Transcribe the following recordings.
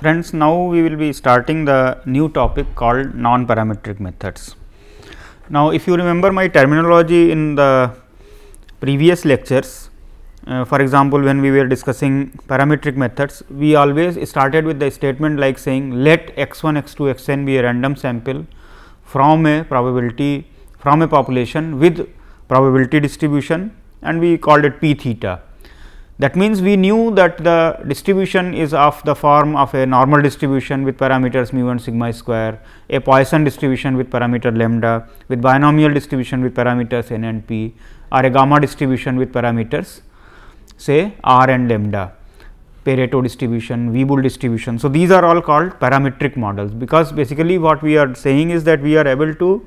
Friends, now we will be starting the new topic called non-parametric methods. Now, if you remember my terminology in the previous lectures, for example, when we were discussing parametric methods, we always started with the statement like saying let x 1, x 2, x n be a random sample from a probability from a population with probability distribution, and we called it p theta. That means, we knew that the distribution is of the form of a normal distribution with parameters mu and sigma square, a Poisson distribution with parameter lambda, with binomial distribution with parameters n and p, or a gamma distribution with parameters say r and lambda, Pareto distribution, Weibull distribution. So, these are all called parametric models, because basically what we are saying is that we are able to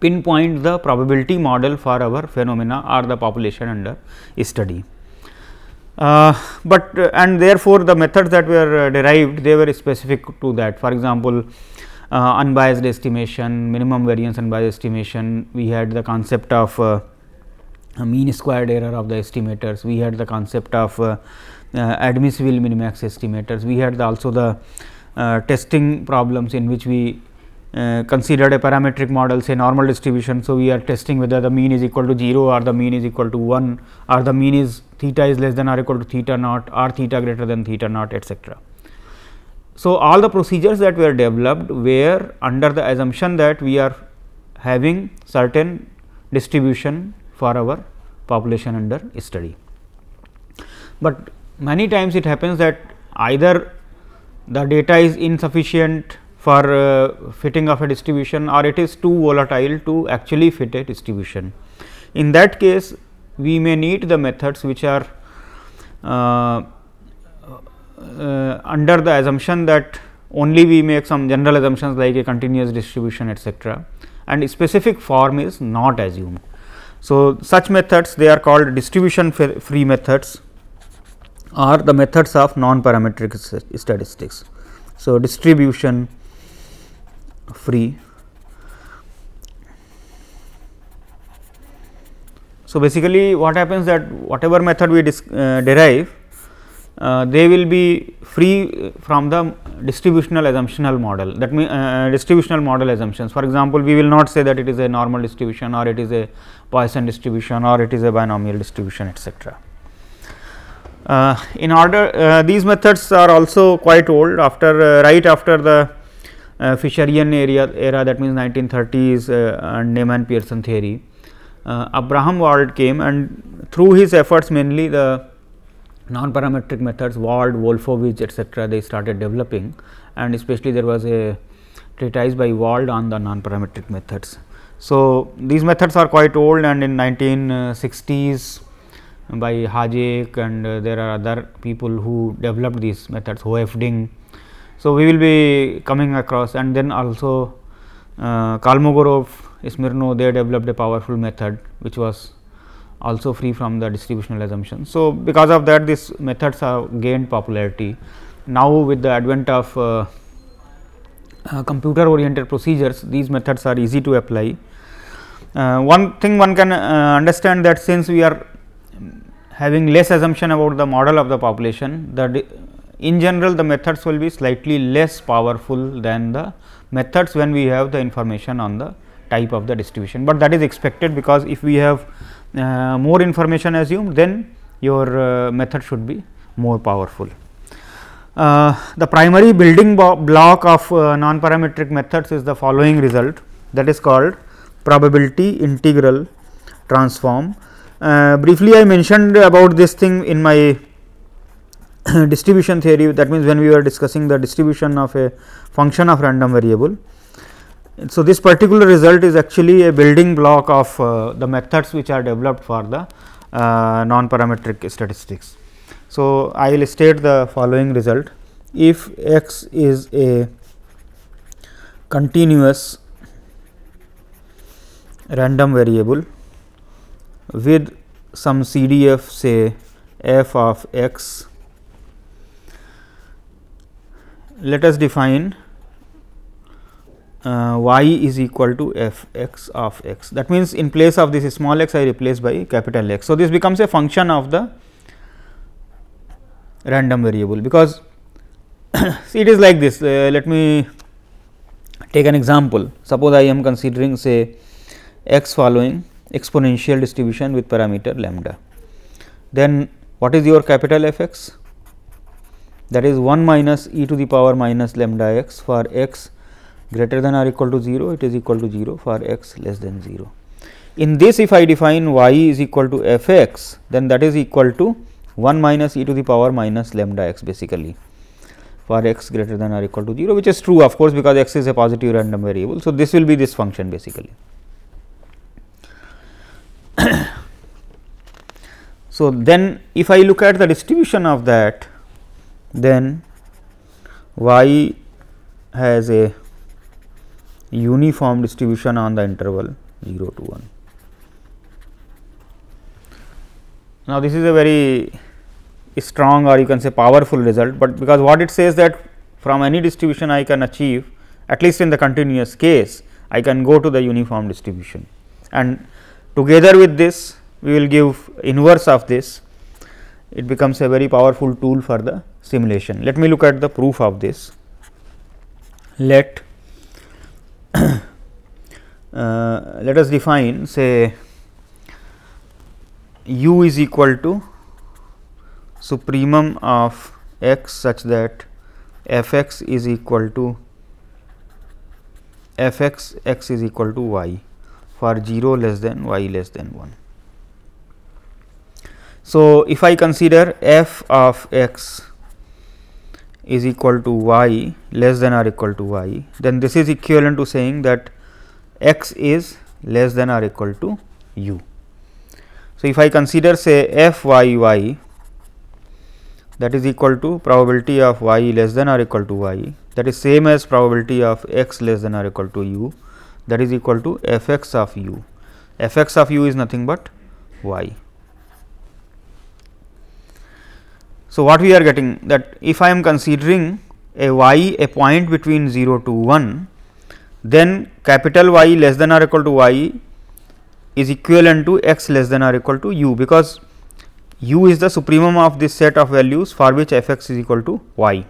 pinpoint the probability model for our phenomena or the population under study. And therefore, the methods that were derived, they were specific to that. For example, unbiased estimation, minimum variance unbiased estimation, we had the concept of mean squared error of the estimators, we had the concept of admissible minimax estimators, we had also the testing problems in which we considered a parametric model, say normal distribution. So, we are testing whether the mean is equal to 0 or the mean is equal to 1 or the mean is theta is less than or equal to theta naught or theta greater than theta naught, etc. So, all the procedures that were developed were under the assumption that we are having certain distribution for our population under study. But many times it happens that either the data is insufficient for fitting of a distribution, or it is too volatile to actually fit a distribution. In that case, we may need the methods which are under the assumption that only we make some general assumptions like a continuous distribution, etc., and a specific form is not assumed. So, such methods, they are called distribution free methods or the methods of non-parametric statistics. So, distribution free. So, basically what happens that whatever method we derive, they will be free from the distributional assumptional model, that means distributional model assumptions. For example, we will not say that it is a normal distribution or it is a Poisson distribution or it is a binomial distribution, etc. In order these methods are also quite old, after right after the Fisherian era, that means 1930s and Neyman-Pearson theory. Abraham Wald came, and through his efforts mainly the non-parametric methods, Wald, Wolfowitz, etc., they started developing, and especially there was a treatise by Wald on the non-parametric methods. So, these methods are quite old, and in 1960s by Hajek, and there are other people who developed these methods, Hoeffding. So, we will be coming across, and then also Kolmogorov, Smirnov, they developed a powerful method which was also free from the distributional assumption. So, because of that these methods have gained popularity. Now, with the advent of computer oriented procedures, these methods are easy to apply. One thing one can understand that since we are having less assumption about the model of the population, in general the methods will be slightly less powerful than the methods when we have the information on the type of the distribution, but that is expected, because if we have more information assumed, then your method should be more powerful. The primary building block of non-parametric methods is the following result, that is called probability integral transform. Briefly I mentioned about this thing in my distribution theory, that means when we were discussing the distribution of a function of random variable. So, this particular result is actually a building block of the methods which are developed for the non-parametric statistics. So, I will state the following result: if x is a continuous random variable with some CDF, say f of x, let us define y is equal to f x of x. That means, in place of this small x I replace by capital X. So, this becomes a function of the random variable, because See, it is like this. Let me take an example. Suppose I am considering say x following exponential distribution with parameter lambda. Then what is your capital F x? That is 1 minus e to the power minus lambda x for x greater than or equal to 0, it is equal to 0 for x less than 0. In this, if I define y is equal to f x, then that is equal to 1 minus e to the power minus lambda x basically for x greater than or equal to 0, which is true of course, because x is a positive random variable. So, this will be this function basically. So, then if I look at the distribution of that, then y has a uniform distribution on the interval 0 to 1. Now, this is a very strong or you can say powerful result, but because what it says that from any distribution I can achieve, at least in the continuous case, I can go to the uniform distribution, and together with this we will give inverse of this. It becomes a very powerful tool for the simulation. Let me look at the proof of this. Let us define say u is equal to supremum of x such that f x is equal to f x x is equal to y for 0 less than y less than 1. So, if I consider f of x is equal to y less than or equal to y, then this is equivalent to saying that x is less than or equal to u. So, if I consider say f y y, that is equal to probability of y less than or equal to y, that is same as probability of x less than or equal to u, that is equal to f x of u. F x of u is nothing but y. So, what we are getting that if I am considering a y a point between 0 to 1, then capital Y less than or equal to y is equivalent to x less than or equal to u, because u is the supremum of this set of values for which f x is equal to y.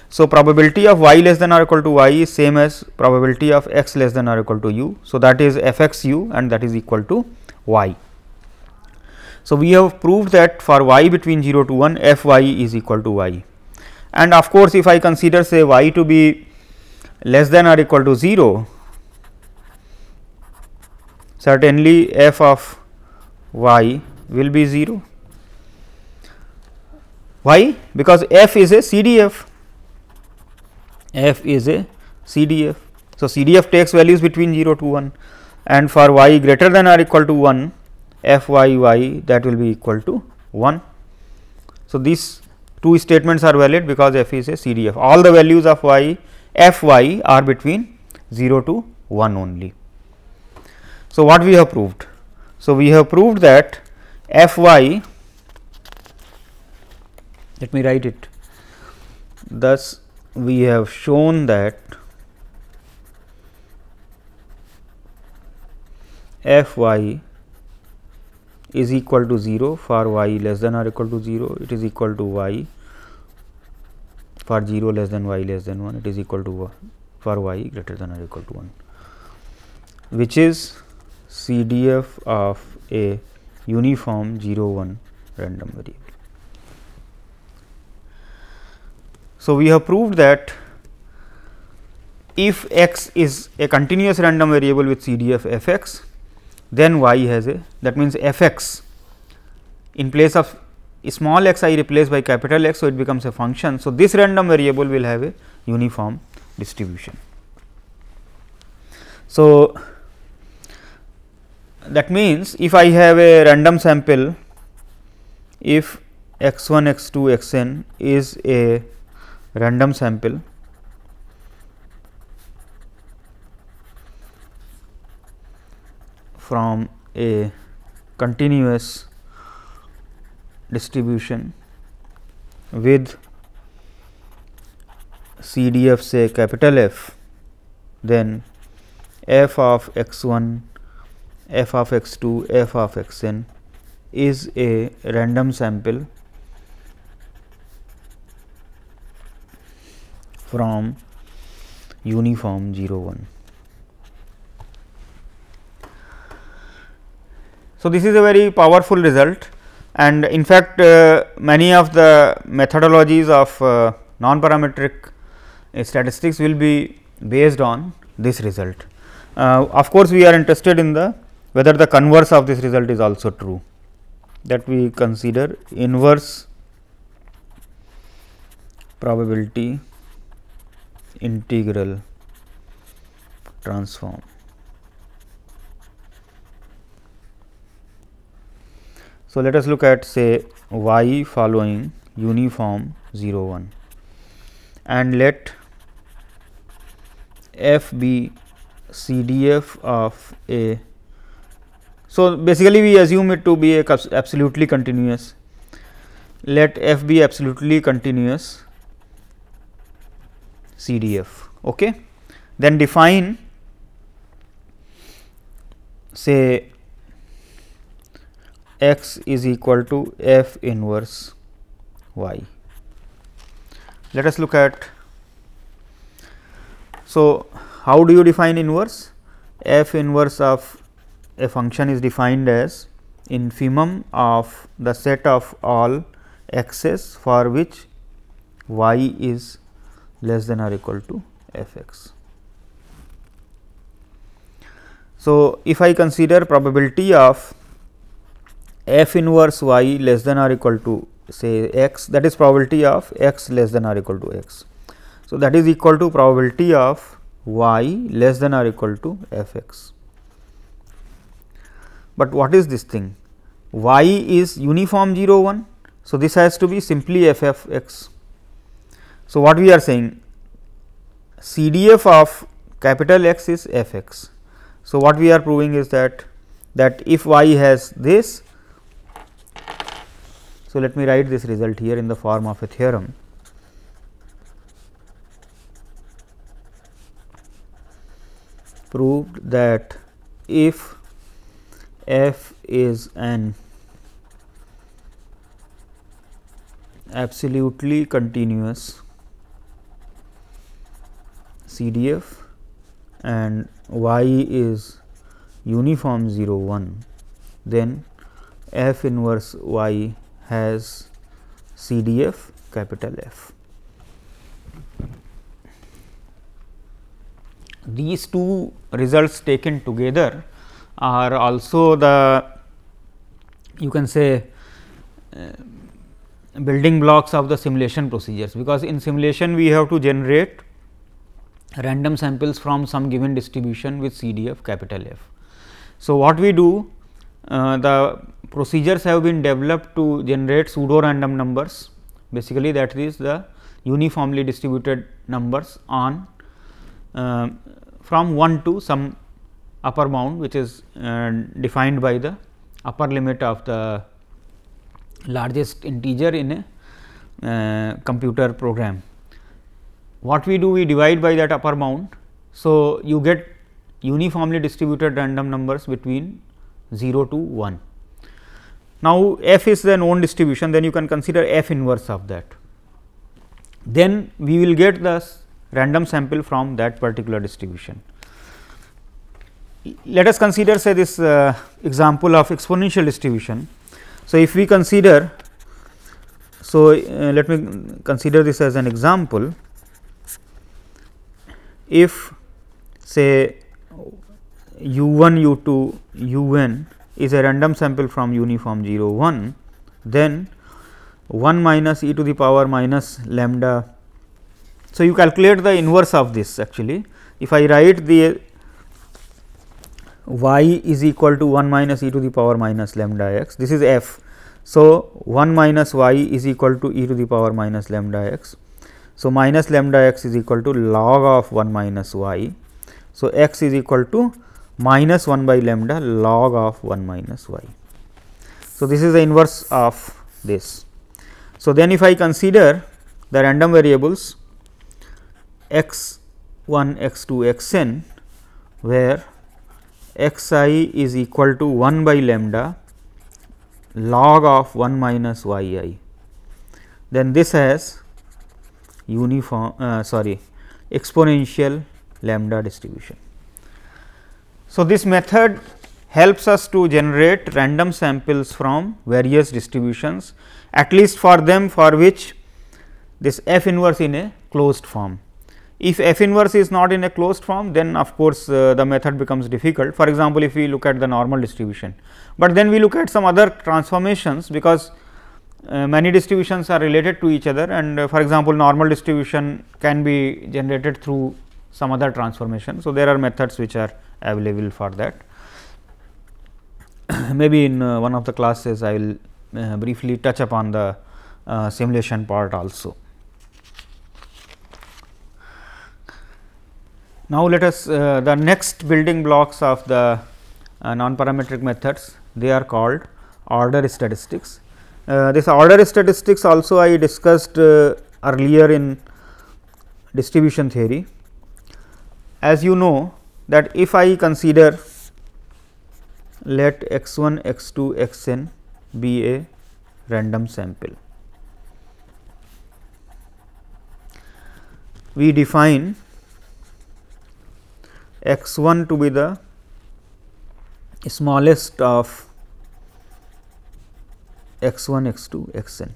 So, probability of y less than or equal to y is same as probability of x less than or equal to u. So, that is f x u and that is equal to y. So, we have proved that for y between 0 to 1 f y is equal to y, and of course, if I consider say y to be less than or equal to 0, certainly f of y will be 0. Why? Because f is a CDF, f is a CDF. So, CDF takes values between 0 to 1, and for y greater than or equal to 1 f y y, that will be equal to 1. So, these two statements are valid because f is a CDF. All the values of y f y are between 0 to 1 only. So, what we have proved? So, we have proved that f y, let me write it. Thus, we have shown that f y is equal to 0 for y less than or equal to 0, it is equal to y for 0 less than y less than 1, it is equal to 1 for y greater than or equal to 1, which is CDF of a uniform 0 1 random variable. So, we have proved that if x is a continuous random variable with CDF f x, then y has a, that means f x in place of small x I replace by capital X. So, it becomes a function. So, this random variable will have a uniform distribution. So, that means, if I have a random sample, if x 1 x 2 x n is a random sample from a continuous distribution with CDF say capital F, then f of x 1, f of x 2, f of x n is a random sample from uniform 0 1. So, this is a very powerful result, and in fact, many of the methodologies of non-parametric statistics will be based on this result. Of course, we are interested in the whether the converse of this result is also true, that we consider inverse probability integral transform. So, let us look at say y following uniform 0 1 and let f be CDF of a. So, basically we assume it to be a absolutely continuous. Let f be absolutely continuous CDF. Okay. Then define say x is equal to f inverse y. Let us look at. So, how do you define inverse? F inverse of a function is defined as infimum of the set of all x's for which y is less than or equal to f x. So, if I consider probability of f inverse y less than or equal to say x, that is probability of x less than or equal to x. So, that is equal to probability of y less than or equal to f x. But what is this thing? Y is uniform 0 1. So, this has to be simply f f x. So, what we are saying, CDF of capital X is f x. So, what we are proving is that if y has this. So, let me write this result here in the form of a theorem. Proved that if f is an absolutely continuous CDF and y is uniform 0 1, then f inverse y has CDF capital F. These two results taken together are also the, you can say, building blocks of the simulation procedures, because in simulation we have to generate random samples from some given distribution with CDF capital F. So, what we do, the procedures have been developed to generate pseudo random numbers, basically that is the uniformly distributed numbers on from 1 to some upper bound, which is defined by the upper limit of the largest integer in a computer program. What we do, we divide by that upper bound. So, you get uniformly distributed random numbers between 0 to 1. Now, f is the known distribution, then you can consider f inverse of that. Then we will get the random sample from that particular distribution. Let us consider say this example of exponential distribution. So, if we consider, so let me consider this as an example. If say u 1 u 2 u n is a random sample from uniform 0 1, then 1 minus e to the power minus lambda. So, you calculate the inverse of this actually. If I write the y is equal to 1 minus e to the power minus lambda x, this is f. So, 1 minus y is equal to e to the power minus lambda x. So, minus lambda x is equal to log of 1 minus y. So, x is equal to minus 1 by lambda log of 1 minus y. So, this is the inverse of this. So, then if I consider the random variables x 1, x 2, x n, where x I is equal to 1 by lambda log of 1 minus y I, then this has exponential lambda distribution. So, this method helps us to generate random samples from various distributions, at least for them for which this f inverse in a closed form. If f inverse is not in a closed form, then of course, the method becomes difficult. For example, if we look at the normal distribution, but then we look at some other transformations, because many distributions are related to each other, and for example, normal distribution can be generated through some other transformation. So, there are methods which are available for that. Maybe in one of the classes I will briefly touch upon the simulation part also. Now, let us the next building blocks of the non-parametric methods, they are called order statistics. This order statistics also I discussed earlier in distribution theory. As you know that if I consider, let x 1, x 2, x n be a random sample, we define x 1 to be the smallest of x 1, x 2, x n.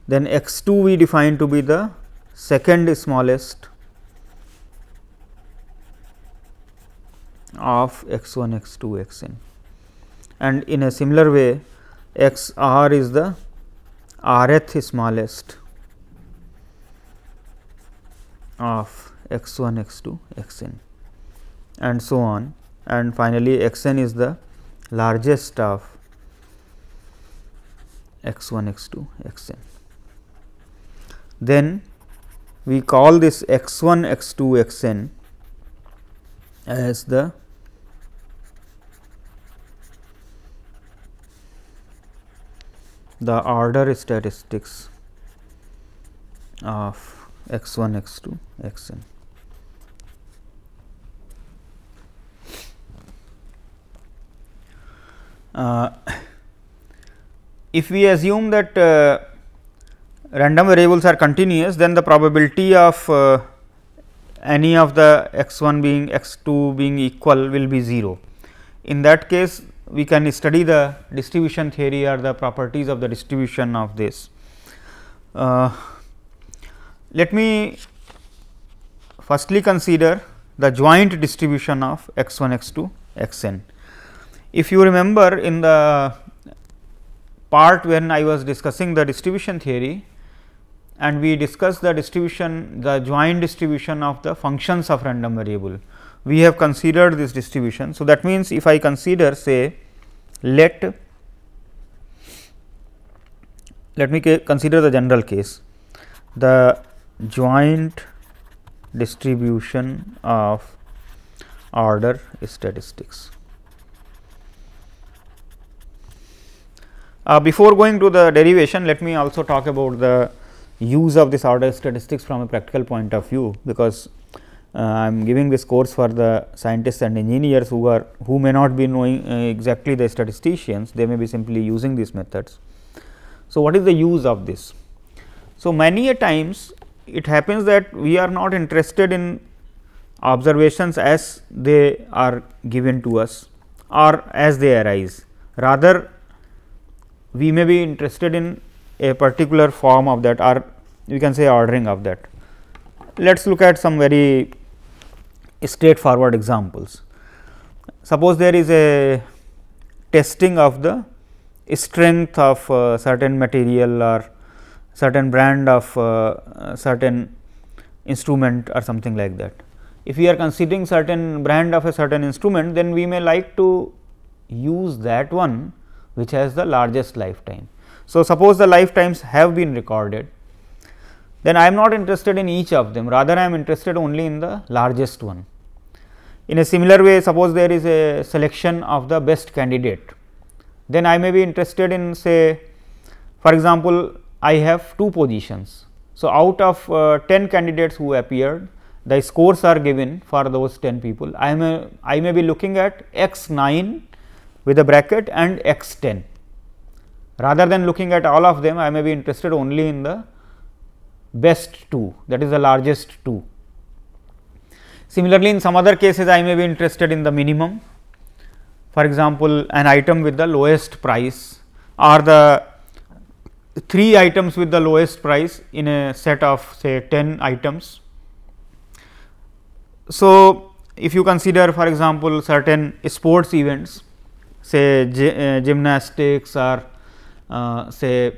Then x 2 we define to be the second smallest of x 1, x 2, x n, and in a similar way x r is the rth smallest of x 1, x 2, x n, and so on, and finally, x n is the largest of x 1, x 2, x n. Then we call this x 1, x 2, x n as the order statistics of x 1, x 2, x n. If we assume that random variables are continuous, then the probability of any of the x 1 being x 2 being equal will be 0. In that case, we can study the distribution theory or the properties of the distribution of this. Let me firstly consider the joint distribution of x 1, x 2, x n. If you remember in the part when I was discussing the distribution theory, and we discussed the distribution, the joint distribution of the functions of random variable, we have considered this distribution. So, that means, if I consider, say, let me consider the general case, the joint distribution of order statistics. Before going to the derivation, let me also talk about the use of this order statistics from a practical point of view, because I am giving this course for the scientists and engineers who may not be knowing exactly the statisticians, they may be simply using these methods. So, what is the use of this? So, many a times it happens that we are not interested in observations as they are given to us or as they arise, rather we may be interested in a particular form of that, or we can say ordering of that. Let us look at some very straightforward examples. Suppose there is a testing of the strength of certain material or certain brand of certain instrument or something like that. If we are considering certain brand of a certain instrument, then we may like to use that one which has the largest lifetime. So, suppose the lifetimes have been recorded, then I am not interested in each of them, rather I am interested only in the largest one. In a similar way, suppose there is a selection of the best candidate, then I may be interested in, say, for example, I have 2 positions. So, out of 10 candidates who appeared, the scores are given for those 10 people. I may be looking at x 9 with a bracket and x 10. Rather than looking at all of them, I may be interested only in the best 2, that is the largest 2. Similarly, in some other cases I may be interested in the minimum. For example, an item with the lowest price or the 3 items with the lowest price in a set of say 10 items. So, if you consider for example, certain sports events, say gymnastics or say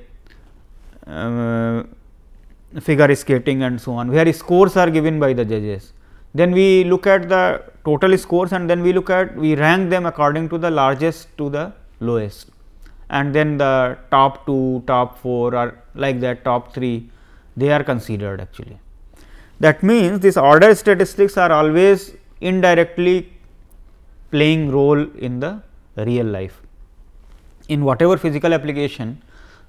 figure skating and so on, where scores are given by the judges, then we look at the total scores and then we rank them according to the largest to the lowest, and then the top 2, top 4 or like that top 3, they are considered actually. That means, this order statistics are always indirectly playing role in the real life. In whatever physical application,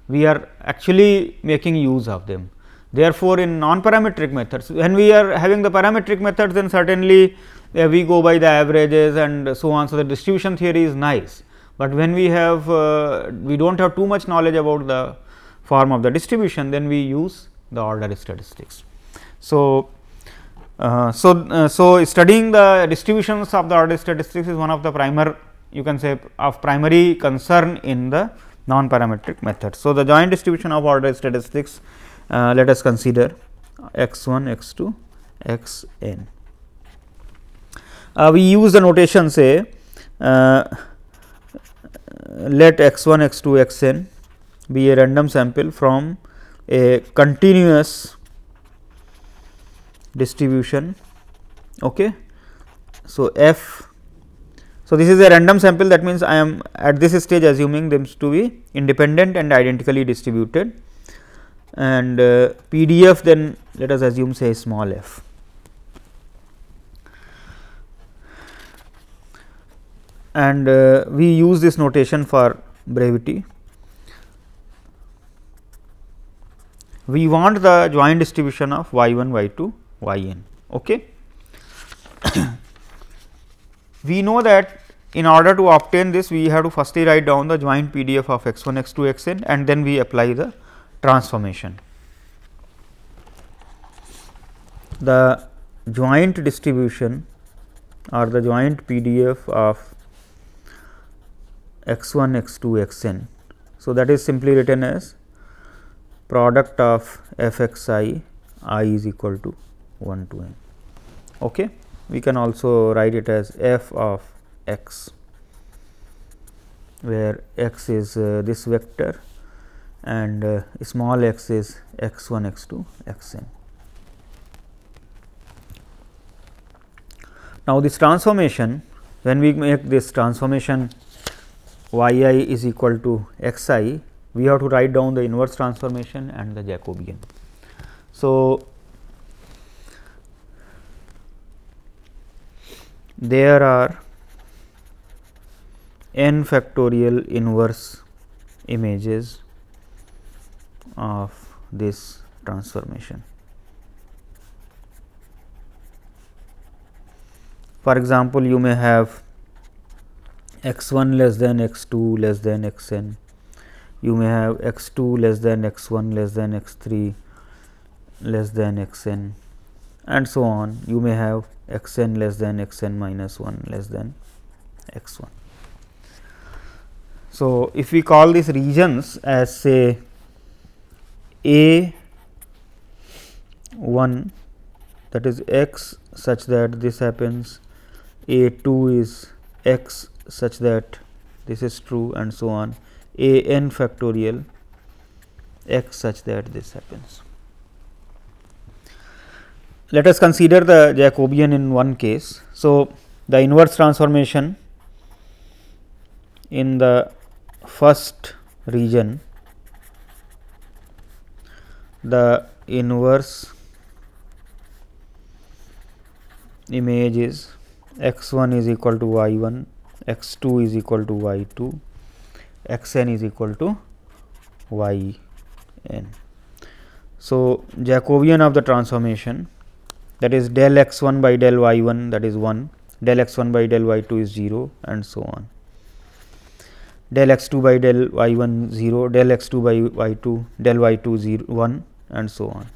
we are actually making use of them. Therefore, in non-parametric methods, when we are having the parametric methods, then certainly we go by the averages and so on. So, the distribution theory is nice, but when we have we do not have too much knowledge about the form of the distribution, then we use the order statistics. So, studying the distributions of the order statistics is one of the you can say of primary concern in the non-parametric methods. So, the joint distribution of order statistics, let us consider x 1, x 2, x n. We use the notation say let x 1, x 2, x n be a random sample from a continuous distribution. Okay. So, f. So, this is a random sample, that means, I am at this stage assuming them to be independent and identically distributed, and PDF, then let us assume say small f. And we use this notation for brevity. We want the joint distribution of y 1, y 2, y n. Okay. We know that in order to obtain this, we have to firstly write down the joint PDF of x 1, x 2, x n, and then we apply the transformation. The joint distribution or the joint PDF of x 1, x 2, x n. So, that is simply written as product of f x I is equal to 1 to n. Okay. We can also write it as f of x, where x is this vector and small x is x 1, x 2, x n. Now, this transformation, when we make this transformation y I is equal to x I, we have to write down the inverse transformation and the Jacobian. So, there are n factorial inverse images of this transformation. For example, you may have x 1 less than x 2 less than x n, you may have x 2 less than x 1 less than x 3 less than x n, and so on. You may have x n less than x n minus 1 less than x 1. So, if we call these regions as say A 1, that is x such that this happens, A 2 is x such that this is true, and so on, A n factorial x such that this happens. Let us consider the Jacobian in one case. So, the inverse transformation in the first region, the inverse image is x 1 is equal to y 1, x 2 is equal to y 2, x n is equal to y n. So, Jacobian of the transformation, that is del x 1 by del y 1, that is 1, del x 1 by del y 2 is 0, and so on. Del x 2 by del y 1 0, del x 2 by y 2, del y 2 0 1, and so on.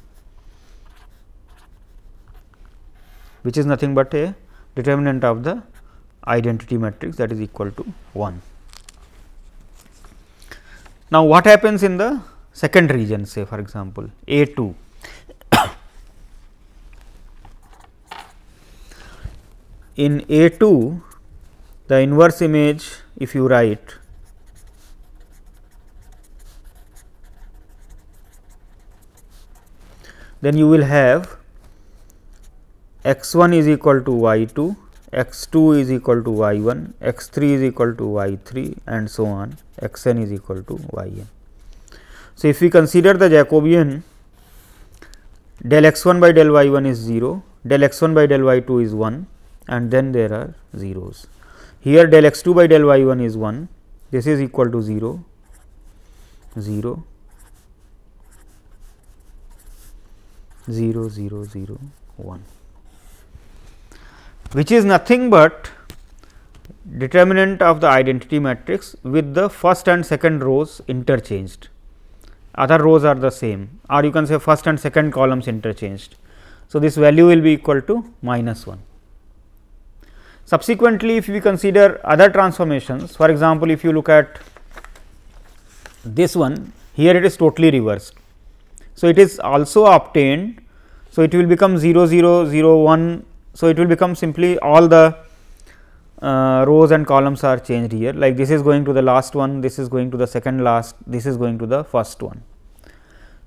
which is nothing but a determinant of the identity matrix, that is equal to 1. Now, what happens in the second region, say for example, A 2. In A 2, the inverse image, if you write, then you will have x 1 is equal to y 2, x 2 is equal to y 1, x 3 is equal to y 3 and so on, x n is equal to y n. So, if we consider the Jacobian, del x 1 by del y 1 is 0, del x 1 by del y 2 is 1 and then there are zeros. Here del x 2 by del y 1 is 1, this is equal to 0, 0, 0, 0, 0, 1, which is nothing but determinant of the identity matrix with the first and second rows interchanged. Other rows are the same, or you can say first and second columns interchanged. So, this value will be equal to minus 1. Subsequently, if we consider other transformations, for example, if you look at this one, here it is totally reversed. So, it is also obtained. So, it will become 0 0 0 1. So, it will become simply all the rows and columns are changed here, like this is going to the last one, this is going to the second last, this is going to the first one.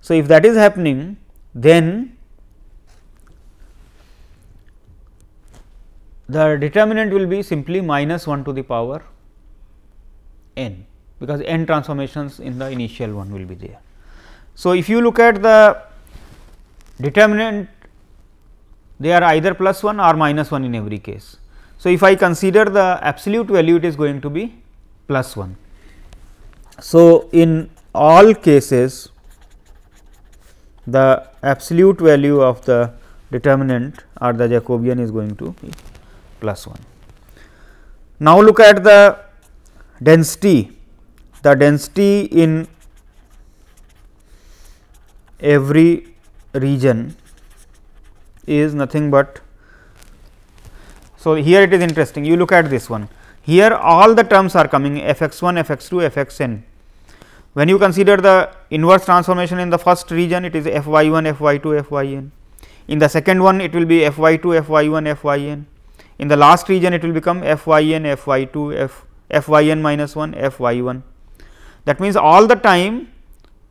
So, if that is happening, then the determinant will be simply minus 1 to the power n, because n transformations in the initial one will be there. So, if you look at the determinant, they are either plus 1 or minus 1 in every case. So, if I consider the absolute value, it is going to be plus 1. So, in all cases, the absolute value of the determinant or the Jacobian is going to be plus 1. Now, look at the density. The density in every region is nothing but, so here it is interesting, you look at this one, here all the terms are coming f x 1, f x 2, f x n. When you consider the inverse transformation in the first region, it is f y 1, f y 2, f y n. In the second one, it will be f y 2, f y 1, f y n. In the last region, it will become f y n, f y 2, f y n minus 1, f y 1. That means, all the time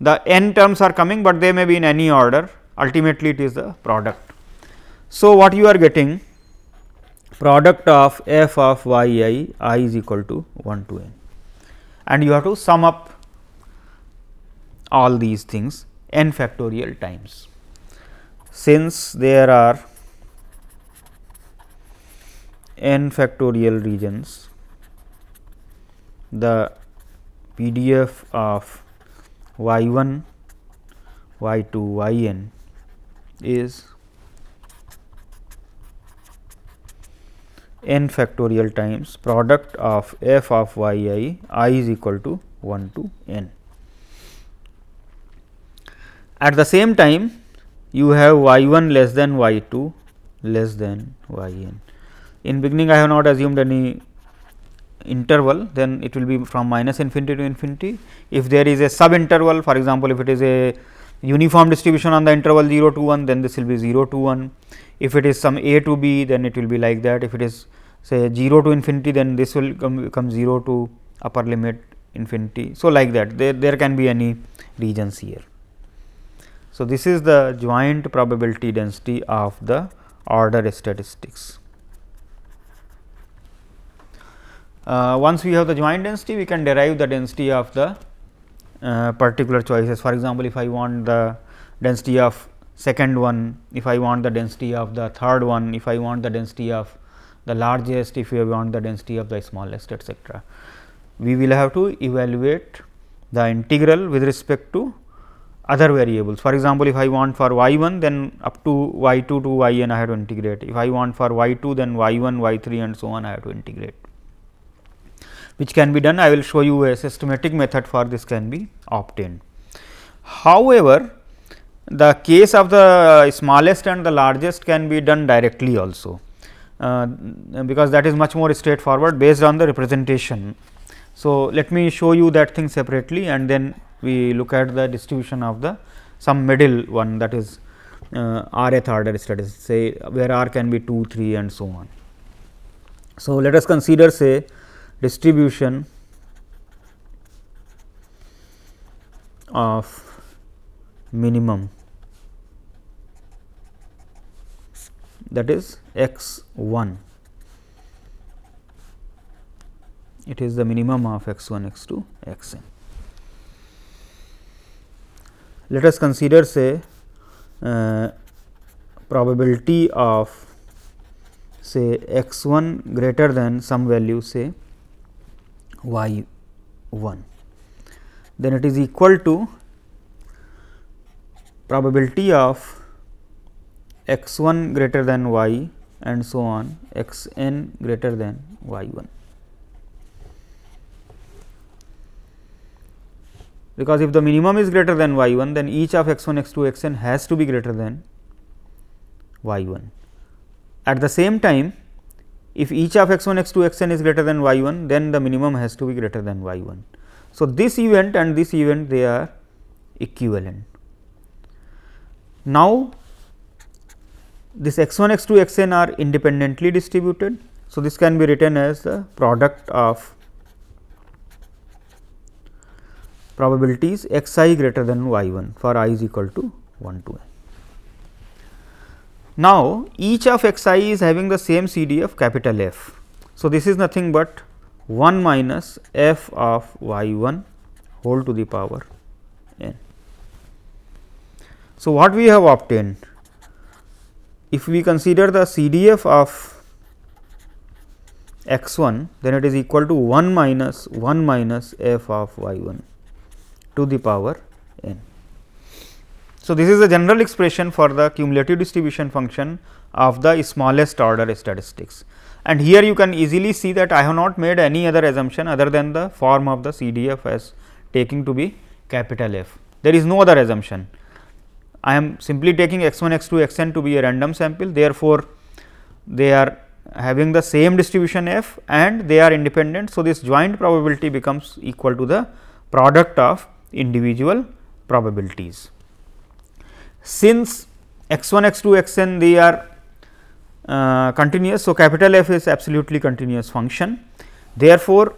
the n terms are coming, but they may be in any order, ultimately it is the product. So, what you are getting, product of f of y I is equal to 1 to n, and you have to sum up all these things n factorial times. Since there are n factorial regions, the PDF of y 1, y 2, y n is n factorial times product of f of y I is equal to 1 to n. At the same time, you have y 1 less than y 2 less than y n. In beginning, I have not assumed any interval, then it will be from minus infinity to infinity. If there is a sub interval, for example, if it is a uniform distribution on the interval 0 to 1, then this will be 0 to 1. If it is some a to b, then it will be like that. If it is say 0 to infinity, then this will become 0 to upper limit infinity. So, like that there can be any regions here. So, this is the joint probability density of the order statistics. Once we have the joint density, we can derive the density of the particular choices. For example, if I want the density of second one, if I want the density of the third one, if I want the density of the largest, if we want the density of the smallest, etc. We will have to evaluate the integral with respect to other variables. For example, if I want for y 1, then up to y 2 to y n I have to integrate. If I want for y 2, then y 1, y 3 and so on I have to integrate, which can be done. I will show you a systematic method for this can be obtained. However, the case of the smallest and the largest can be done directly also, because that is much more straightforward based on the representation. So, let me show you that thing separately and then we look at the distribution of the some middle one, that is rth order statistics, say where r can be 2, 3 and so on. So, let us consider say distribution of minimum, that is x 1, it is the minimum of x 1, x 2, x n. Let us consider say probability of say x 1 greater than some value say y 1, then it is equal to probability of x 1 greater than y and so on x n greater than y 1. Because if the minimum is greater than y 1, then each of x 1, x 2, x n has to be greater than y 1. At the same time, if each of x 1, x 2, x n is greater than y 1, then the minimum has to be greater than y 1. So, this event and this event they are equivalent. Now, this x 1, x 2, x n are independently distributed. So, this can be written as the product of probabilities x I greater than y 1 for I is equal to 1 to n. Now, each of x I is having the same CD of capital F. So, this is nothing but 1 minus f of y 1 whole to the power n. So, what we have obtained? If we consider the CDF of x 1, then it is equal to 1 minus f of y 1 to the power n. So, this is the general expression for the cumulative distribution function of the smallest order statistics. And here you can easily see that I have not made any other assumption other than the form of the CDF as taking to be capital F. There is no other assumption. I am simply taking x 1, x 2, x n to be a random sample. Therefore, they are having the same distribution f and they are independent. So, this joint probability becomes equal to the product of individual probabilities. Since x 1, x 2, x n they are continuous. So, capital F is absolutely continuous function. Therefore,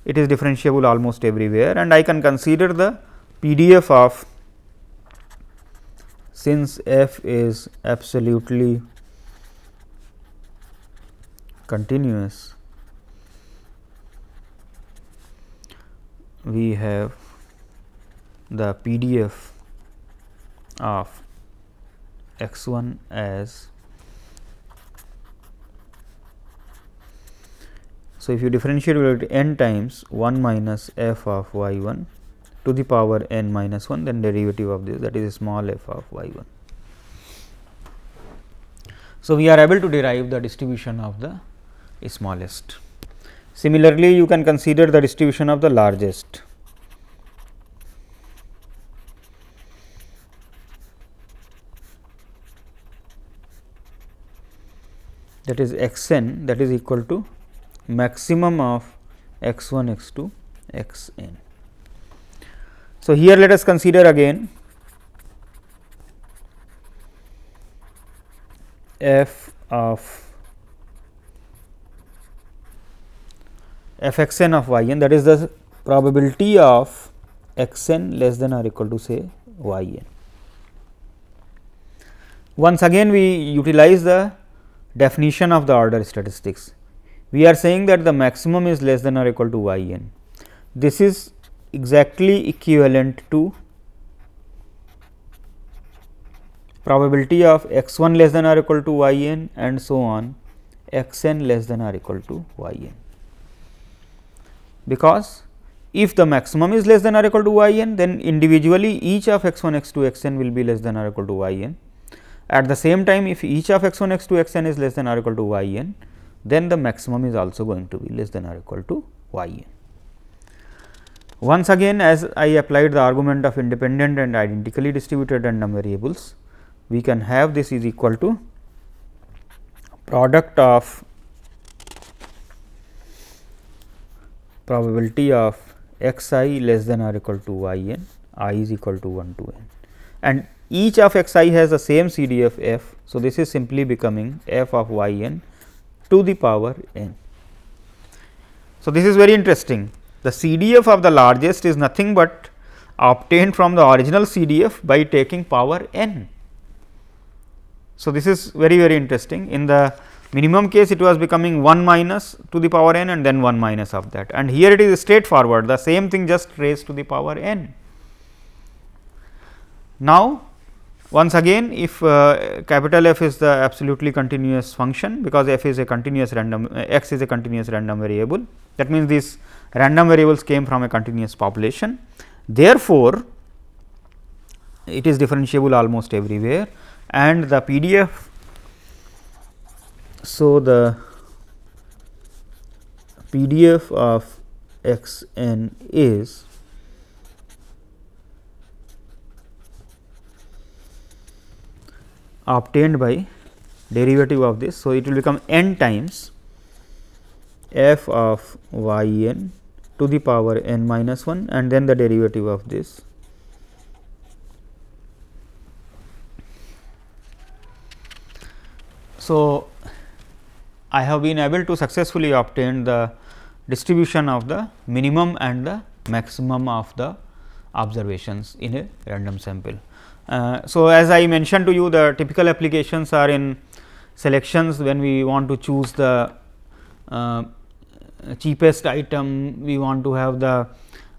it is differentiable almost everywhere and I can consider the PDF of, since f is absolutely continuous, we have the PDF of x 1 as, so if you differentiate it n times 1 minus f of y 1 to the power n minus 1, then derivative of this, that is small f of y 1. So, we are able to derive the distribution of the smallest. Similarly, you can consider the distribution of the largest. That is x n, that is equal to maximum of x 1, x 2, x n. So, here let us consider again f of f x n of y n, that is the probability of x n less than or equal to say y n. Once again we utilize the definition of the order statistics. We are saying that the maximum is less than or equal to y n. This is exactly equivalent to probability of x 1 less than or equal to y n and so on x n less than or equal to y n. Because if the maximum is less than or equal to y n, then individually each of x 1, x 2, x n will be less than or equal to y n. At the same time, if each of x 1, x 2, x n is less than or equal to y n, then the maximum is also going to be less than or equal to y n. Once again, as I applied the argument of independent and identically distributed random variables, we can have this is equal to product of probability of x I less than or equal to y n, I is equal to 1 to n, and each of x I has the same CDF f. So, this is simply becoming f of y n to the power n. So, this is very interesting. The CDF of the largest is nothing but obtained from the original CDF by taking power n. So, this is very interesting. In the minimum case, it was becoming 1 minus to the power n and then 1 minus of that, and here it is straightforward, the same thing just raised to the power n. Now, once again, if capital F is the absolutely continuous function, because f is a continuous random x is a continuous random variable, that means these random variables came from a continuous population. Therefore, it is differentiable almost everywhere, and the PDF. So, the PDF of x n is obtained by derivative of this. So, it will become n times f of y n to the power n minus 1 and then the derivative of this. So, I have been able to successfully obtain the distribution of the minimum and the maximum of the observations in a random sample. So, as I mentioned to you, the typical applications are in selections when we want to choose the cheapest item, we want to have the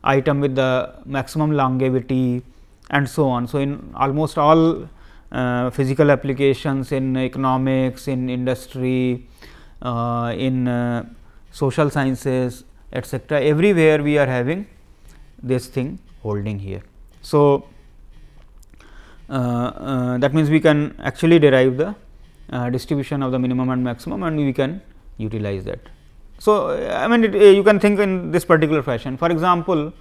item with the maximum longevity and so on. So, in almost all physical applications, in economics, in industry, in social sciences, etcetera, everywhere we are having this thing holding here. So, that means we can actually derive the distribution of the minimum and maximum, and we can utilize that. So, I mean you can think in this particular fashion. For example,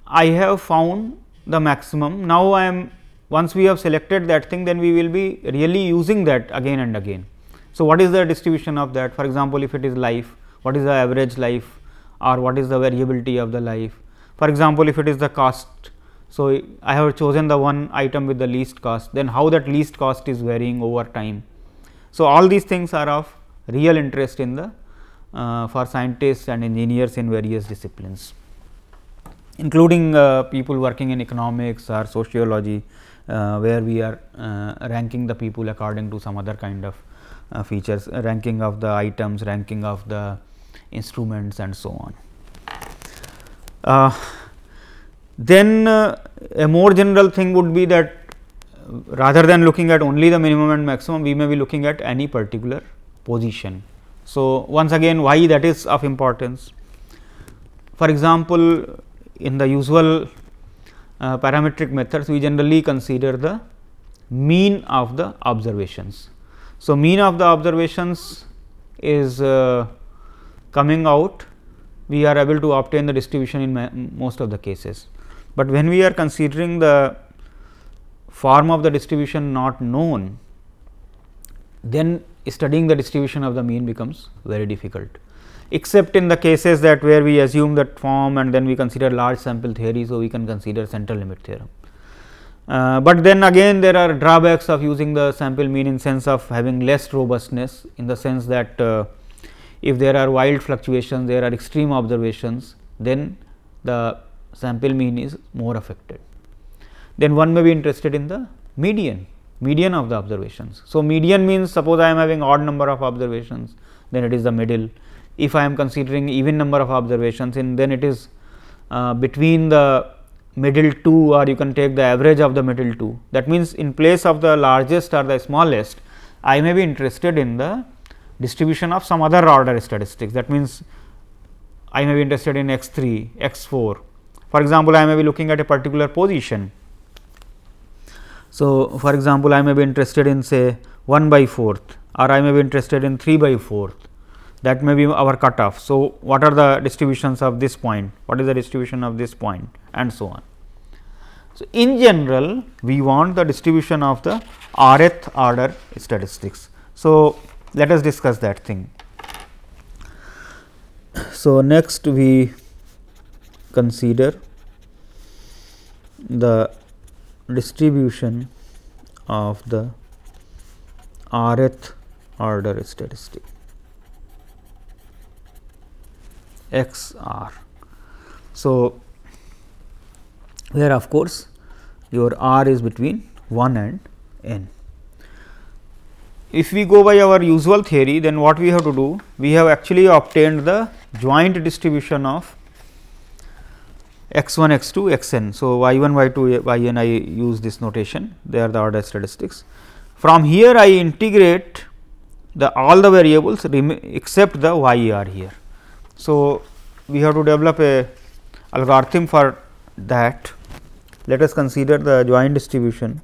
I have found the maximum. Now, I am once we have selected that thing, then we will be really using that again and again. So, what is the distribution of that? For example, if it is life, what is the average life, or what is the variability of the life? For example, if it is the cost. So, I have chosen the one item with the least cost, then how that least cost is varying over time. So, all these things are of real interest in the for scientists and engineers in various disciplines, including people working in economics or sociology, where we are ranking the people according to some other kind of features, ranking of the items, ranking of the instruments and so on. Then a more general thing would be that rather than looking at only the minimum and maximum, we may be looking at any particular position. So, once again why that is of importance. For example, in the usual parametric methods, we generally consider the mean of the observations. So, mean of the observations is coming out, we are able to obtain the distribution in most of the cases. But when we are considering the form of the distribution not known, then studying the distribution of the mean becomes very difficult, except in the cases that where we assume that form and then we consider large sample theory. So, we can consider central limit theorem. But then again there are drawbacks of using the sample mean in sense of having less robustness, in the sense that if there are wild fluctuations, there are extreme observations, then the sample mean is more affected. Then one may be interested in the median of the observations. So, median means suppose I am having odd number of observations, then it is the middle. If I am considering even number of observations, then it is between the middle two, or you can take the average of the middle two. That means, in place of the largest or the smallest, I may be interested in the distribution of some other order statistics. That means, I may be interested in x 3, x 4. For example, I may be looking at a particular position. So, for example, I may be interested in say 1 by 4th, or I may be interested in 3 by 4th. that may be our cutoff. So, what are the distributions of this point, what is the distribution of this point, and so on. So, in general we want the distribution of the rth order statistics. So, let us discuss that thing. So, next we consider the distribution of the rth order statistic x r. So, here of course, your r is between 1 and n. If we go by our usual theory, then what we have to do? We have actually obtained the joint distribution of x 1, x 2, x n. So, y 1, y 2, y n, I use this notation, they are the order statistics. From here I integrate the all the variables except the y r here. So, we have to develop a algorithm for that. Let us consider the joint distribution.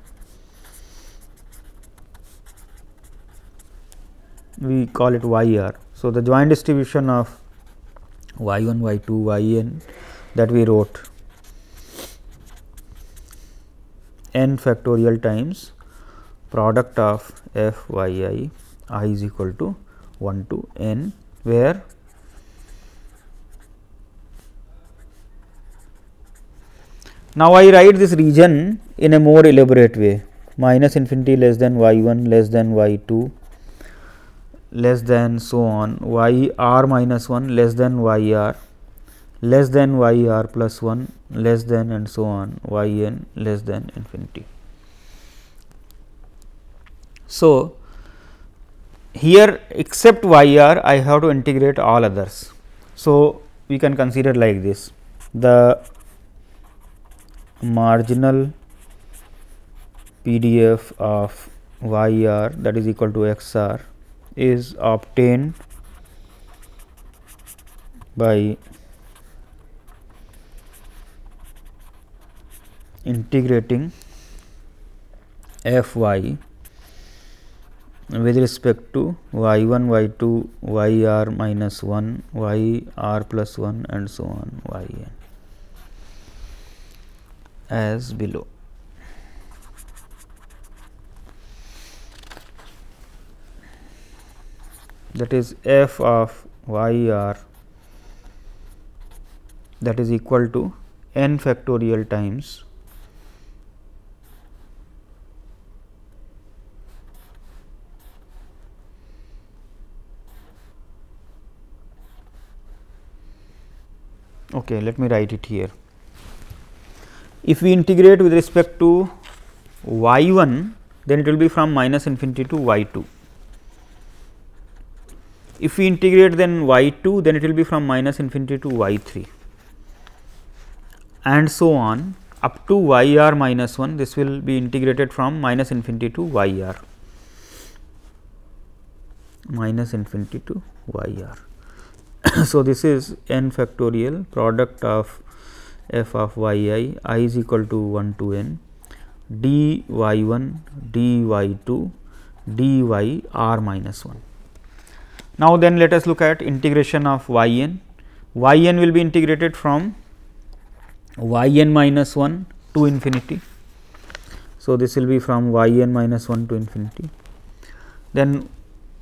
We call it y r. So, the joint distribution of y 1, y 2, y n that we wrote n factorial times product of f y I is equal to 1 to n, where now I write this region in a more elaborate way, minus infinity less than y 1 less than y 2 less than so on, y r minus 1 less than y r less than y r plus 1 less than and so on, y n less than infinity. So, here except y r I have to integrate all others. So, we can consider like this: the marginal PDF of y r, that is equal to x r, is obtained by integrating f y with respect to y 1, y 2, y r minus 1, y r plus 1 and so on, y n, as below. That is f of y r, that is equal to n factorial times okay, let me write it here. If we integrate with respect to y 1, then it will be from minus infinity to y 2. If we integrate then y 2, then it will be from minus infinity to y 3, and so on up to y r minus 1. This will be integrated from minus infinity to y r, minus infinity to y r. So, this is n factorial product of f of y I is equal to 1 to n d y 1 d y 2 d y r minus 1. Now, then let us look at integration of y n. Y n will be integrated from y n minus 1 to infinity. So, this will be from y n minus 1 to infinity. Then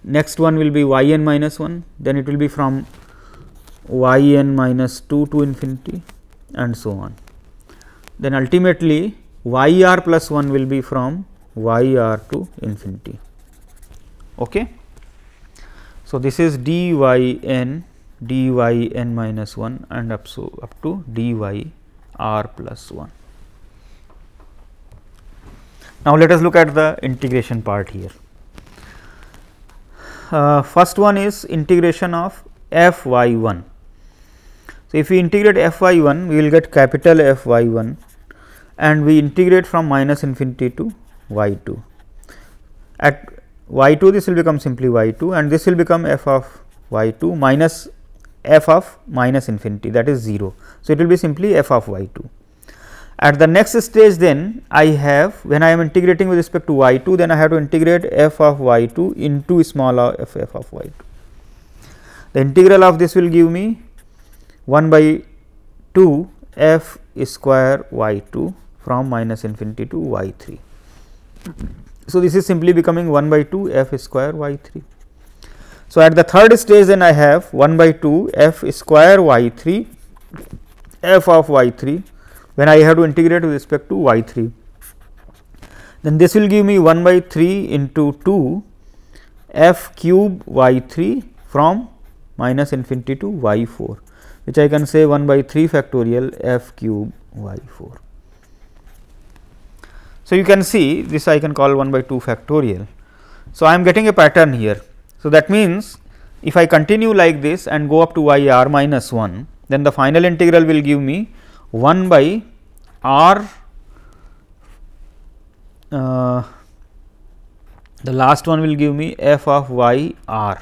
next one will be y n minus 1, then it will be from y n minus 2 to infinity and so on. Then ultimately y r plus 1 will be from y r to infinity. Okay. So, this is d y n minus 1 and up to d y r plus 1. Now, let us look at the integration part here. First one is integration of f y 1. So, if we integrate f y 1, we will get capital F y 1 and we integrate from minus infinity to y 2. At y 2, this will become simply y 2 and this will become f of y 2 minus f of minus infinity, that is 0. So, it will be simply f of y 2. At the next stage, then I have, when I am integrating with respect to y 2, then I have to integrate f of y 2 into small f of y 2. The integral of this will give me 1 by 2 f square y 2 from minus infinity to y 3. So, this is simply becoming 1 by 2 f square y 3. So, at the third stage then I have 1 by 2 f square y 3 f of y 3, when I have to integrate with respect to y 3. Then this will give me 1 by 3 into 2 f cube y 3 from minus infinity to y 4, which I can say 1 by 3 factorial f cube y 4. So, you can see this I can call 1 by 2 factorial. So, I am getting a pattern here. So, that means, if I continue like this and go up to y r minus 1, then the final integral will give me 1 by r, the last one will give me f of y r.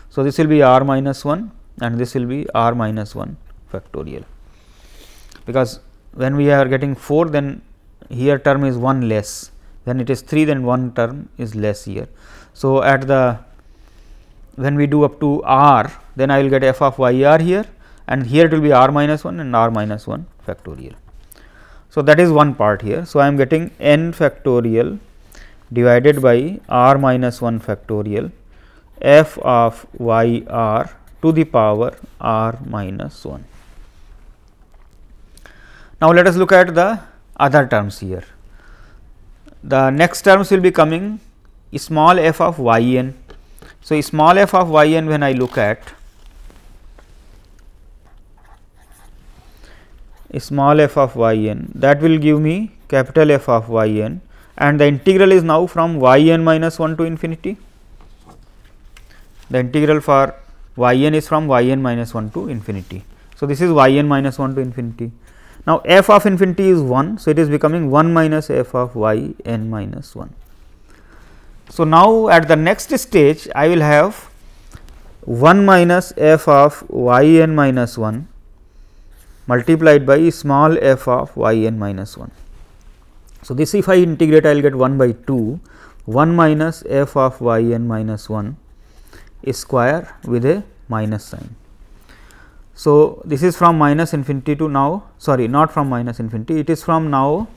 So, this will be r minus 1 and this will be r minus 1 factorial, because when we are getting 4, then here term is 1 less, when it is 3, then 1 term is less here. So, at the when we do up to r, then I will get f of y r here, and here it will be r minus 1 and r minus 1 factorial. So, that is one part here. So, I am getting n factorial divided by r minus 1 factorial f of y r to the power r minus 1. Now, let us look at the other terms here. The next terms will be coming small f of y n. So, small f of y n, when I look at small f of y n, that will give me capital F of y n, and the integral is now from y n minus 1 to infinity. The integral for y n is from y n minus 1 to infinity. So, this is y n minus 1 to infinity. Now, f of infinity is 1. So, it is becoming 1 minus f of y n minus 1. So, now at the next stage I will have 1 minus f of y n minus 1 multiplied by small f of y n minus 1. So, this if I integrate, I will get 1 by 2 1 minus f of y n minus 1 square with a minus sign. So, this is from minus infinity to now, sorry, not from minus infinity, it is from now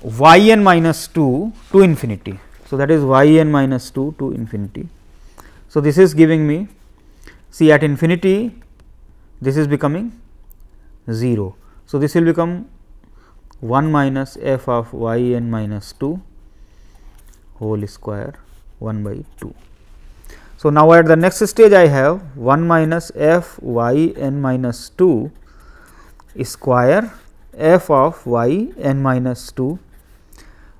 y n minus 2 to infinity. So, that is y n minus 2 to infinity. So, this is giving me, see, at infinity this is becoming 0. So, this will become 1 minus f of y n minus 2 whole square 1 by 2. So, now at the next stage I have 1 minus f y n minus 2 square f of y n minus 2,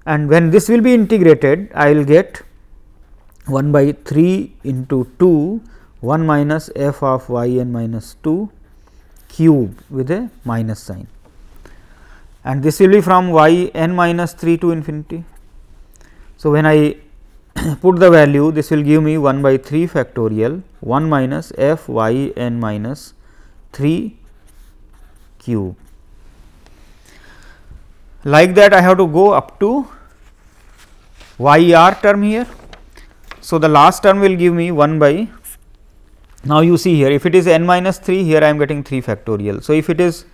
and when this will be integrated, I will get 1 by 3 into 2 1 minus f of y n minus 2 cube with a minus sign, and this will be from y n minus 3 to infinity. So, when I put the value, this will give me 1 by 3 factorial 1 minus f y n minus 3 cube. Like that, I have to go up to y r term here. So, the last term will give me 1 by, now you see here, if it is n minus 3, here I am getting 3 factorial. So, if it is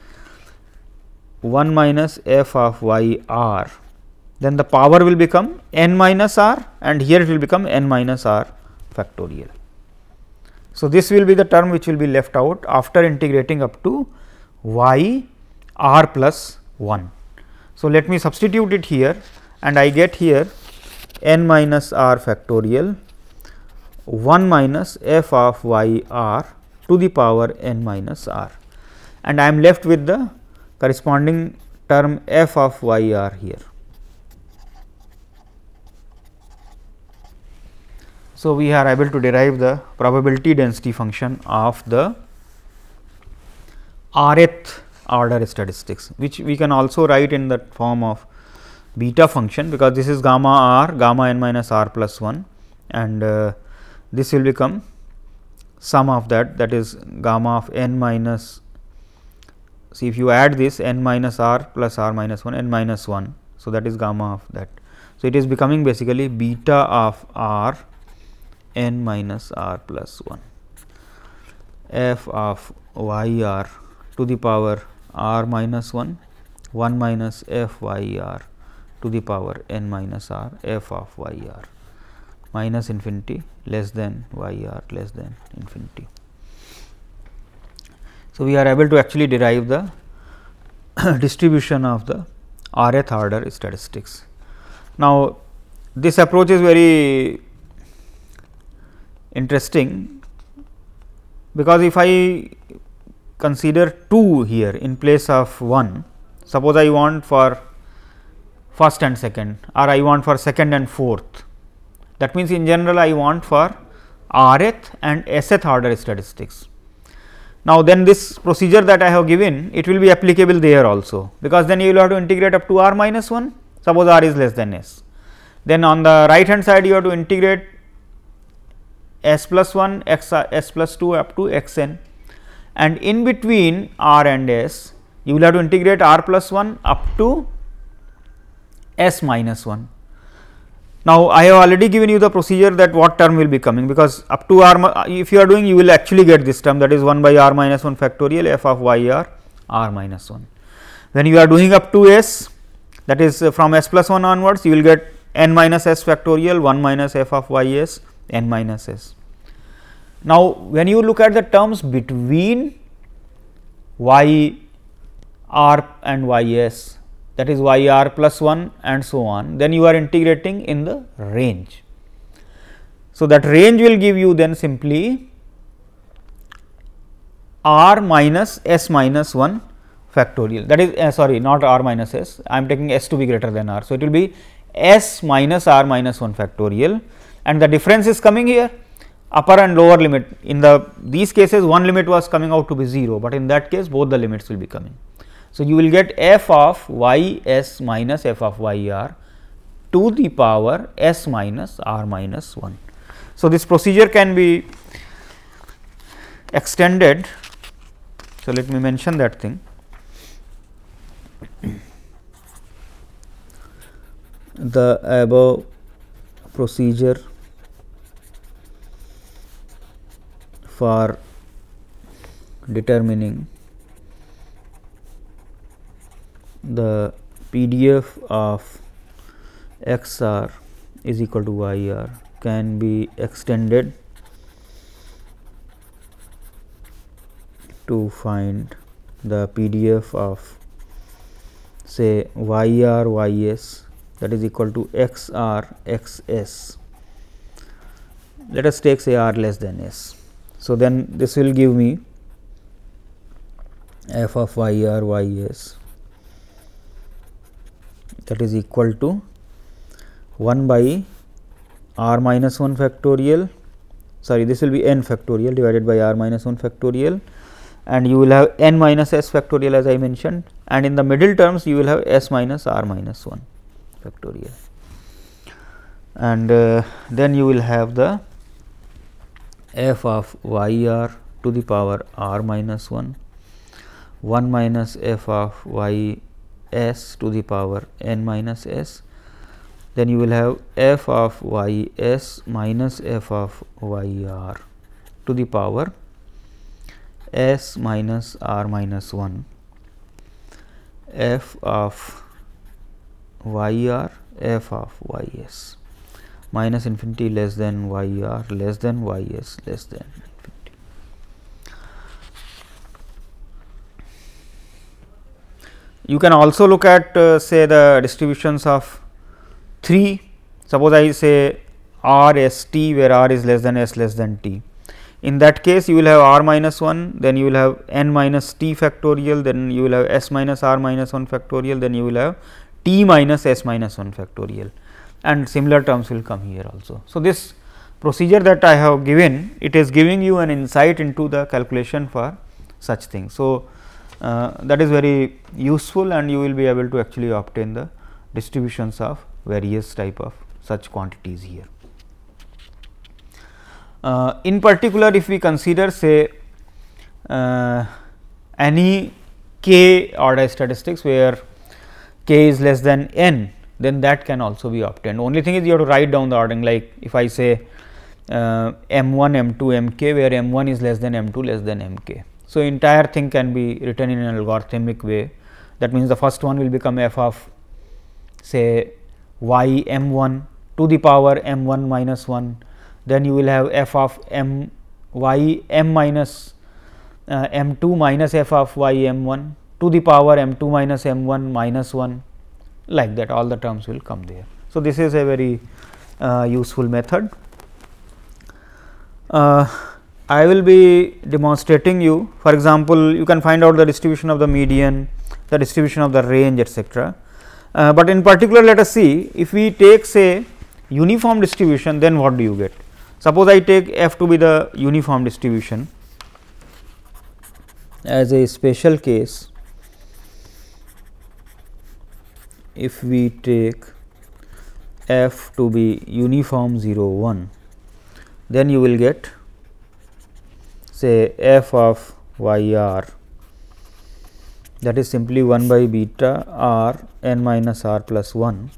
1 minus f of y r, then the power will become n minus r, and here it will become n minus r factorial. So, this will be the term which will be left out after integrating up to y r plus 1. So, let me substitute it here, and I get here n minus r factorial 1 minus f of y r to the power n minus r, and I am left with the corresponding term f of y r here. So, we are able to derive the probability density function of the rth order statistics, which we can also write in the form of beta function, because this is gamma r, gamma n minus r plus 1, and this will become sum of that, that is gamma of n minus, see, if you add this n minus r plus r minus 1, n minus 1. So, that is gamma of that. So, it is becoming basically beta of r n minus r plus 1. f of y r to the power r minus 1, 1 minus f y r to the power n minus r f of y r minus infinity less than y r less than infinity. So, we are able to actually derive the distribution of the rth order statistics. Now, this approach is very interesting, because if I consider 2 here in place of 1, suppose I want for first and second, or I want for second and fourth. That means, in general I want for rth and sth order statistics. Now, then this procedure that I have given, it will be applicable there also, because then you will have to integrate up to r minus 1, suppose r is less than s. Then on the right hand side you have to integrate s plus 1 s plus 2 up to x n, and in between r and s you will have to integrate r plus 1 up to s minus 1. Now, I have already given you the procedure that what term will be coming, because up to r, if you are doing, you will actually get this term, that is 1 by r minus 1 factorial f of y r r minus 1. When you are doing up to s, that is from s plus 1 onwards, you will get n minus s factorial 1 minus f of y s n minus s. Now, when you look at the terms between y r and y s, that is y r plus 1 and so on, then you are integrating in the range. So, that range will give you then simply r minus s minus 1 factorial, that is sorry, not r minus s, I am taking s to be greater than r. So, it will be s minus r minus 1 factorial, and the difference is coming here, upper and lower limit. In these cases one limit was coming out to be 0, but in that case both the limits will be coming. So, you will get f of y s minus f of y r to the power s minus r minus 1. So, this procedure can be extended. So, let me mention that thing. The above procedure for determining the PDF of x r is equal to y r can be extended to find the PDF of say y r y s, that is equal to x r x s. Let us take say r less than s. So, then this will give me f of y r y s, that is equal to 1 by r minus 1 factorial, sorry, this will be n factorial divided by r minus 1 factorial, and you will have n minus s factorial as I mentioned, and in the middle terms you will have s minus r minus 1 factorial, and then you will have the f of y r to the power r minus 1, 1 minus f of y s to the power n minus s, then you will have f of y s minus f of y r to the power s minus r minus 1, f of y r f of y s minus infinity less than y r less than y s less than infinity. You can also look at say the distributions of 3. Suppose I say r s t, where r is less than s less than t. In that case you will have r minus 1, then you will have n minus t factorial, then you will have s minus r minus 1 factorial, then you will have t minus s minus 1 factorial, and similar terms will come here also. So, this procedure that I have given, it is giving you an insight into the calculation for such things. So, that is very useful, and you will be able to actually obtain the distributions of various type of such quantities here. In particular, if we consider say any k order statistics where k is less than n, then that can also be obtained. Only thing is you have to write down the ordering, like if I say m1, m2, mk, where m1 is less than m2 less than mk. So, entire thing can be written in an algorithmic way. That means, the first one will become f of say y m1 to the power m1 minus 1, then you will have f of m y m minus m2 minus f of y m1 to the power m2 minus m1 minus 1, like that all the terms will come there. So, this is a very useful method. I will be demonstrating you, for example, you can find out the distribution of the median, the distribution of the range, etc. But in particular, let us see, if we take say uniform distribution, then what do you get? Suppose I take f to be the uniform distribution as a special case. If we take f to be uniform 0 1, then you will get say f of y r, that is simply 1 by beta r n minus r plus 1,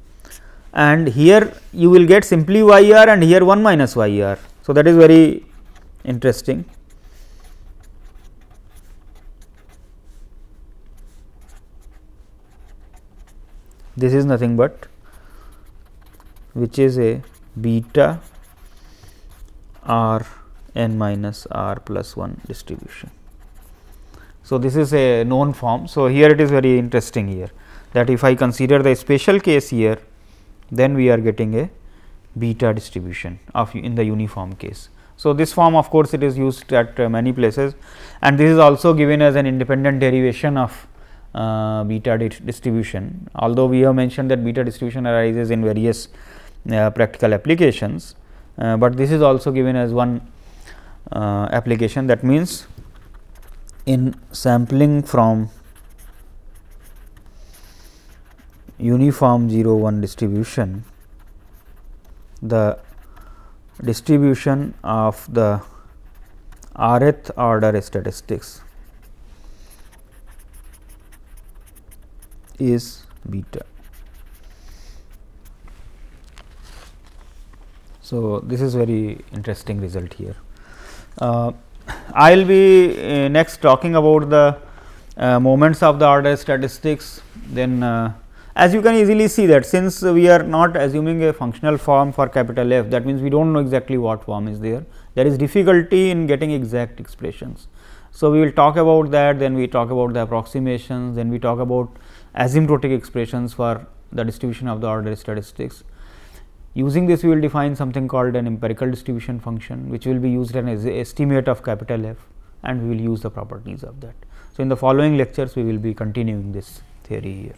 and here you will get simply y r and here 1 minus y r. So, that is very interesting. This is nothing but which is a beta r n minus r plus 1 distribution. So, this is a known form. So, here it is very interesting here, that if I consider the special case here, then we are getting a beta distribution of in the uniform case. So, this form of course, it is used at many places, and this is also given as an independent derivation of beta distribution. Although we have mentioned that beta distribution arises in various practical applications, but this is also given as one application. That means, in sampling from uniform 0 1 distribution, the distribution of the rth order statistics is beta. So, this is very interesting result here. I will be next talking about the moments of the order statistics. Then as you can easily see that since we are not assuming a functional form for capital F, that means we do not know exactly what form is there. There is difficulty in getting exact expressions. So, we will talk about that, then we talk about the approximations, then we talk about asymptotic expressions for the distribution of the order statistics. Using this, we will define something called an empirical distribution function, which will be used as an estimate of capital F, and we will use the properties of that. So, in the following lectures, we will be continuing this theory here.